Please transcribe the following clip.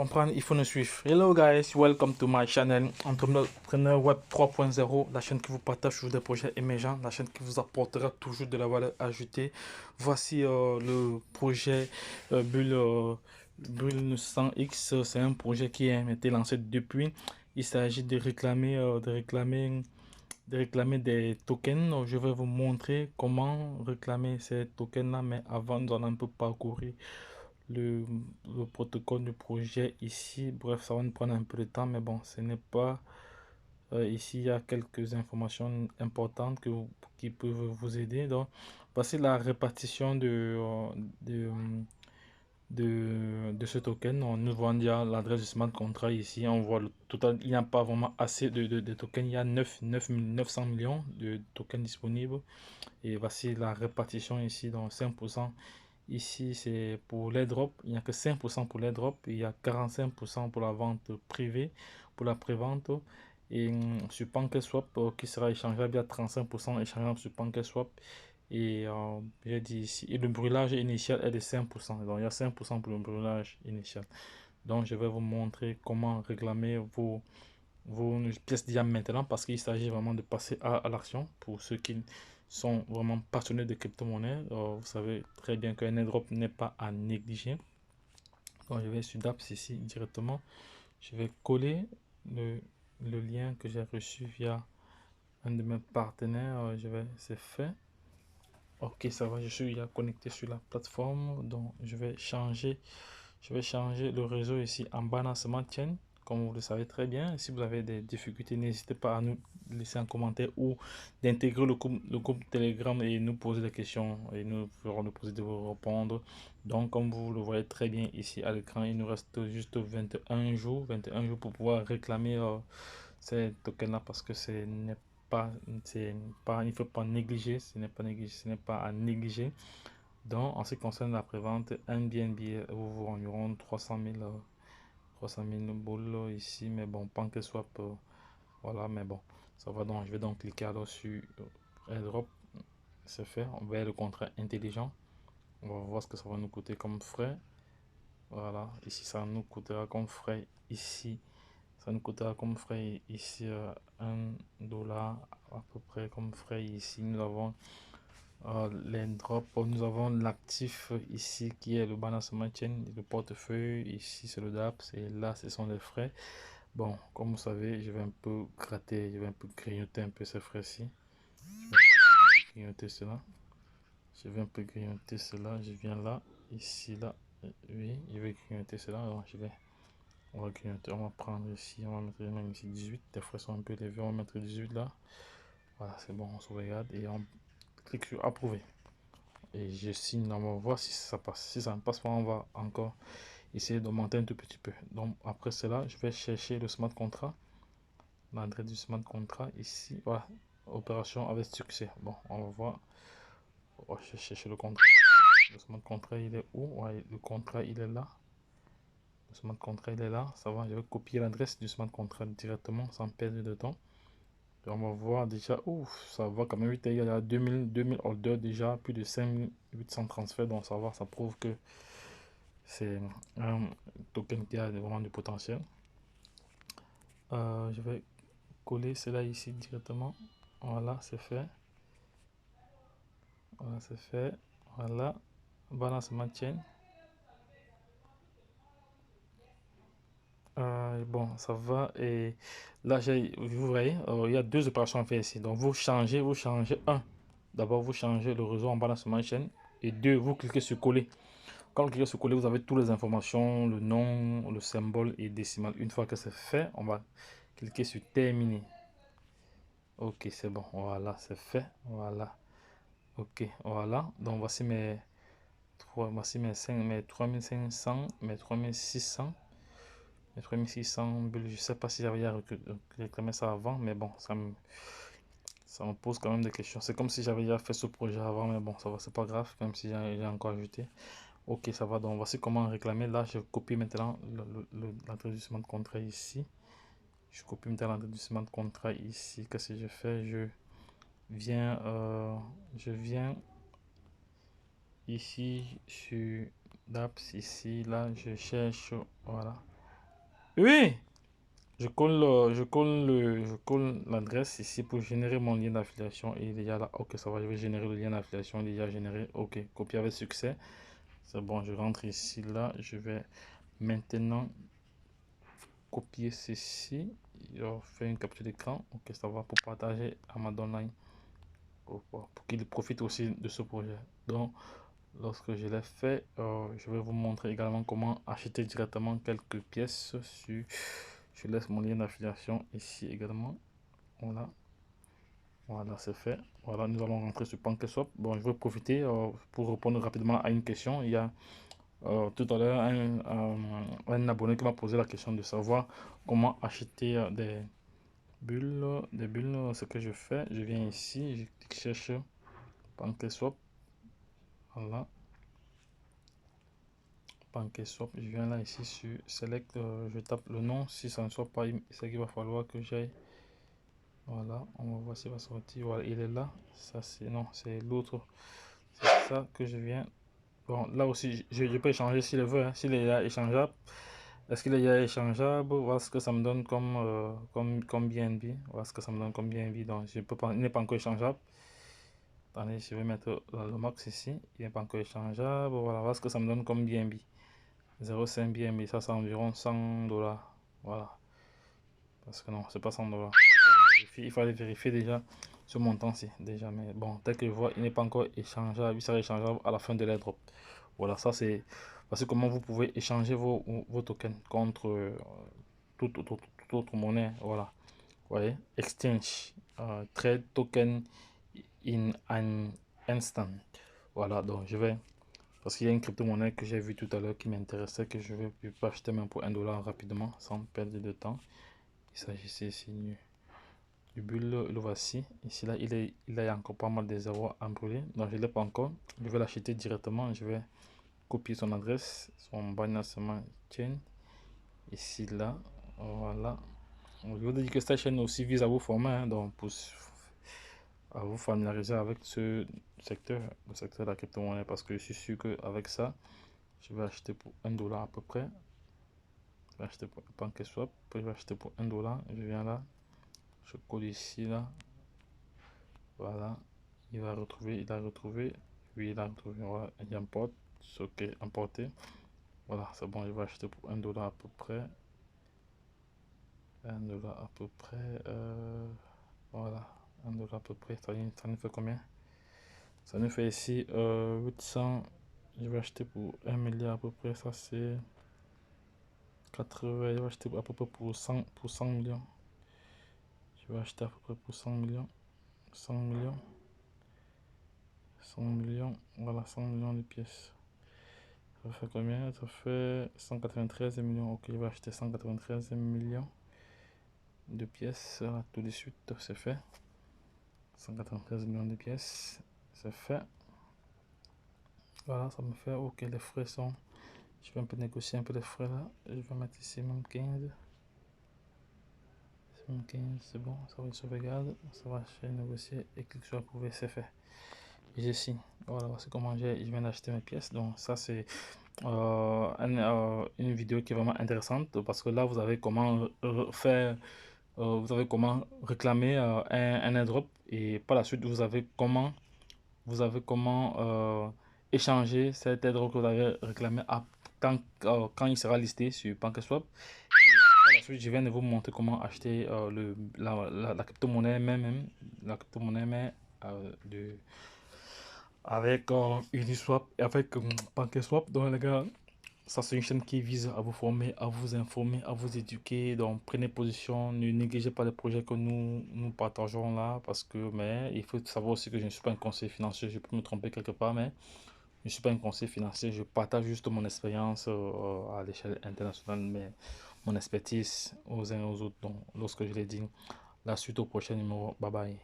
Comprendre, il faut nous suivre. Hello guys, welcome to my channel Entrepreneur Web 3.0, la chaîne qui vous partage toujours des projets émergents, la chaîne qui vous apportera toujours de la valeur ajoutée. Voici le projet Bull 100X. C'est un projet qui a été lancé depuis. Il s'agit de réclamer des tokens. Donc, je vais vous montrer comment réclamer ces tokens là, mais avant nous allons un peu parcourir le, le protocole du projet ici. Bref, ça va nous prendre un peu de temps, mais bon, ce n'est pas ici. Il y a quelques informations importantes qui peuvent vous aider. Donc voici la répartition de ce token. Nous voyons déjà l'adresse du smart contract ici. On voit le total. Il n'y a pas vraiment assez de tokens. Il y a 900 millions de tokens disponibles. Et voici la répartition ici, dans 5%. Ici, c'est pour les drops. Il n'y a que 5% pour les drops. Il y a 45% pour la vente privée, pour la prévente. Et sur PancakeSwap, qui sera échangeable, il y a 35% échangeable sur PancakeSwap. Et j'ai dit ici, et le brûlage initial est de 5%. Donc, il y a 5% pour le brûlage initial. Donc, je vais vous montrer comment réclamer vos pièces déjà maintenant, parce qu'il s'agit vraiment de passer à l'action pour ceux qui sont vraiment passionnés de crypto-monnaie. Vous savez très bien qu'un airdrop n'est pas à négliger. Donc je vais sur DApps ici directement. Je vais coller le lien que j'ai reçu via un de mes partenaires. C'est fait. Ok, ça va, je suis connecté sur la plateforme. Donc je vais changer le réseau ici en Binance Smart Chain. Comme vous le savez très bien, si vous avez des difficultés, n'hésitez pas à nous laisser un commentaire ou d'intégrer le groupe Telegram et nous poser des questions et nous ferons le plaisir de vous répondre. Donc, comme vous le voyez très bien ici à l'écran, il nous reste juste 21 jours pour pouvoir réclamer ces tokens-là, parce que ce n'est pas, il ne faut pas négliger, ce n'est pas à négliger. Donc, en ce qui concerne la prévente, un BNB vous environ 300 000 boules ici, mais bon, pas que soit voilà, mais bon, ça va. Donc, je vais donc cliquer alors sur airdrop. C'est fait. On va le contrat intelligent. On va voir ce que ça va nous coûter comme frais. Voilà, ici ça nous coûtera comme frais ici. Ça nous coûtera comme frais ici 1$ à peu près comme frais ici. Nous avons les drops, nous avons l'actif ici qui est le Binance Smart Chain, le portefeuille ici c'est le DApps et là ce sont les frais. Bon, comme vous savez, je vais un peu gratter, je vais un peu grignoter un peu ces frais-ci. Je vais un peu grignoter cela. Je vais un peu grignoter cela. Je viens là, ici, là. Oui, je vais grignoter cela. Alors, on va grignoter. On va prendre ici, on va mettre même ici 18. Les frais sont un peu élevés. On va mettre 18 là. Voilà, c'est bon, on sauvegarde et on clique sur approuver. Et je signe, on va voir si ça passe. Si ça ne passe pas, on va encore essayer d'augmenter un tout petit peu. Donc après cela, je vais chercher le smart contract, l'adresse du smart contract ici. Voilà, opération avec succès. Bon, on va voir. Oh, je vais chercher le contrat. Le smart contract il est où? Ouais, le contrat il est là. Le smart contract il est là. Ça va, je vais copier l'adresse du smart contract directement sans perdre de temps. Et on va voir déjà, ouf, ça va quand même vite. Il y a 2000 orders déjà, plus de 5800 transferts. Donc ça va, ça prouve que c'est un token qui a vraiment du potentiel. Je vais coller cela ici directement. Voilà, c'est fait. Voilà, c'est fait. Voilà, balance ma chaîne. Bon, ça va. Et là, vous voyez, il y a deux opérations à faire ici. Donc, vous changez un. D'abord, vous changez le réseau en balance ma chaîne. Et deux, vous cliquez sur coller. Quand vous cliquez sur coller, vous avez toutes les informations, le nom, le symbole et décimal. Une fois que c'est fait, on va cliquer sur terminer. Ok, c'est bon. Voilà, c'est fait. Voilà. Ok, voilà. Donc, voici mes 3500, mes 3600. mes 3600 bulles. Je sais pas si j'avais réclamé ça avant, mais bon, ça me pose quand même des questions. C'est comme si j'avais déjà fait ce projet avant, mais bon, ça va, c'est pas grave, même si j'ai encore ajouté. Ok, ça va. Donc, voici comment réclamer. Là, je copie maintenant l'adresse du smart contract ici. Je copie maintenant l'adresse du smart contract ici. Qu'est-ce que je fais? Viens, je viens ici sur DApps. Ici, là, je cherche. Voilà. Oui, je colle l'adresse ici pour générer mon lien d'affiliation et il est déjà là. Ok, ça va, je vais générer le lien d'affiliation, il est déjà généré. Ok, copier avec succès. C'est bon, je rentre ici, là. Je vais maintenant copier ceci. Je fais une capture d'écran. Ok, ça va, pour partager à ma downline. Pour qu'il profite aussi de ce projet. Donc, lorsque je l'ai fait, je vais vous montrer également comment acheter directement quelques pièces sur... Je laisse mon lien d'affiliation ici également. Voilà, voilà, c'est fait. Voilà, nous allons rentrer sur PancakeSwap. Bon, je vais profiter pour répondre rapidement à une question. Il y a tout à l'heure un abonné qui m'a posé la question de savoir comment acheter des bulles. Des bulles, ce que je fais, je viens ici, je cherche PancakeSwap. Voilà, PancakeSwap. Je viens là ici sur Select. Je tape le nom. Si ça ne soit pas, c'est qu'il va falloir que j'aille. Voilà, on va voir s'il va sortir. Voilà, il est là. Ça, c'est non, c'est l'autre. C'est ça que je viens. Bon, là aussi, je peux échanger s'il veut. Hein. S'il est échangeable. Est-ce qu'il est échangeable? Voilà ce que ça me donne comme BNB. Voilà ce que ça me donne comme BNB. Donc, je peux pas, il n'est pas encore échangeable. Attendez, je vais mettre le max ici. Il n'est pas encore échangeable. Voilà ce que ça me donne comme BNB. 0,5 BNB. Ça, c'est environ 100 dollars. Voilà. Parce que non, c'est pas 100 dollars. Il fallait vérifier déjà ce montant-ci. Déjà, mais bon, tel que je vois, il n'est pas encore échangeable. Il sera échangeable à la fin de l'airdrop. Voilà, ça c'est. Parce que comment vous pouvez échanger vos tokens contre toute autre monnaie. Voilà. Vous voyez, exchange, trade token in an instant. Voilà, donc je vais. Parce qu'il y a une crypto-monnaie que j'ai vue tout à l'heure qui m'intéressait, que je vais acheter même pour 1 dollar rapidement, sans perdre de temps. Il s'agissait ici du bulle, le voici. Ici, là, il a encore pas mal de zéros à brûler. Donc, je ne l'ai pas encore. Je vais l'acheter directement. Je vais copier son adresse, son Binance Chain. Ici, là, voilà. Je vous dis que cette chaîne aussi vise à vous former, hein, donc pour à vous familiariser avec ce secteur, le secteur de la crypto-monnaie, parce que je suis sûr qu'avec ça, je vais acheter pour 1 dollar à peu près. Je vais acheter pour PancakeSwap, puis je vais acheter pour 1 dollar. Je viens là, je colle ici, là. Voilà, il a retrouvé, oui, il a retrouvé, voilà, il importe, ce qui est importé. Voilà, c'est bon, je vais acheter pour 1 dollar à peu près. 1 dollar à peu près, voilà, 1 dollar à peu près, ça nous fait combien? Ça nous fait ici 800, je vais acheter pour 1 milliard à peu près, ça c'est 80, je vais acheter à peu près pour 100 millions. Je vais acheter à peu près pour 100 millions, 100 millions, 100 millions, voilà, 100 millions de pièces. Ça fait combien? Ça fait 193 millions. Ok, je vais acheter 193 millions de pièces. Là, tout de suite, c'est fait. 193 millions de pièces, c'est fait. Voilà, ça me fait. Ok, les frais sont. Je vais un peu négocier un peu les frais là. Je vais mettre ici même 15. Même 15, c'est bon. Ça va sauvegarde. Ça va, je vais négocier et clique sur approuver, c'est fait. Et je signe. Voilà, c'est comment je viens d'acheter mes pièces. Donc, ça, c'est une vidéo qui est vraiment intéressante parce que là vous avez comment faire vous avez comment réclamer un airdrop et par la suite vous avez comment échanger cet airdrop que vous avez réclamé quand il sera listé sur PancakeSwap. Par la suite je viens de vous montrer comment acheter la crypto-monnaie la crypto-monnaie mais de avec Uniswap et avec PancakeSwap. Donc les gars, ça, c'est une chaîne qui vise à vous former, à vous informer, à vous éduquer. Donc, prenez position, ne négligez pas les projets que nous partageons là. Parce que, mais il faut savoir aussi que je ne suis pas un conseiller financier. Je peux me tromper quelque part, mais je ne suis pas un conseiller financier. Je partage juste mon expérience à l'échelle internationale, mais mon expertise aux uns et aux autres. Donc, lorsque je l'ai dit, la suite au prochain numéro. Bye bye.